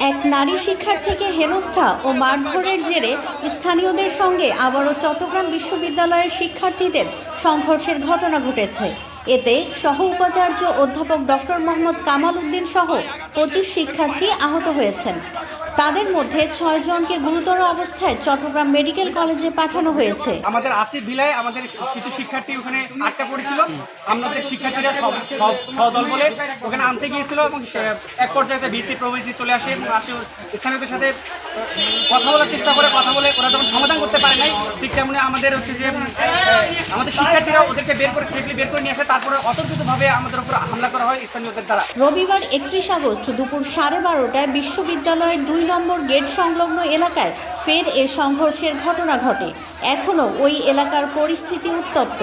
এক নারী শিক্ষার্থীকে হেনস্থা ও মারধরের জেরে স্থানীয়দের সঙ্গে আবারও চট্টগ্রাম বিশ্ববিদ্যালয়ের শিক্ষার্থীদের সংঘর্ষের ঘটনা ঘটেছে। এতে সহ উপাচার্য অধ্যাপক ডক্টর মোহাম্মদ কামাল উদ্দিন সহ 25 শিক্ষার্থী আহত হয়েছেন। তাদের মধ্যে 6 জনকে গুরুতর অবস্থায় চট্টগ্রাম মেডিকেল কলেজে পাঠানো হয়েছে। আমাদের আসিফ ভিলায় আমাদের কিছু শিক্ষার্থী ওখানে আটকা পড়েছিল। আমাদের শিক্ষার্থীরা সব দল বলে ওখানে আনতে গিয়েছিল এবং এক পর্যায়ে বিসি প্রভিসি চলে আসে এবং স্থানীয়দের সাথে কথা বলার চেষ্টা করে। কথা বলে ওরা যখন সমাধান করতে পারে নাই, ঠিক তেমনি আমাদের হচ্ছে যে আমাদের শিক্ষার্থীরা ওদেরকে সেফলি বের করে নিয়ে আসে। তারপরে অতর্কিতভাবে আমাদের উপর হামলা করা হয় স্থানীয়দের দ্বারা। রবিবার 31 আগস্ট দুপুর 12:30টায় বিশ্ববিদ্যালয়ের 2 নম্বর গেট সংলগ্ন এলাকায় ফের এ সংঘর্ষের ঘটনা ঘটে। এখনও ওই এলাকার পরিস্থিতি উত্তপ্ত।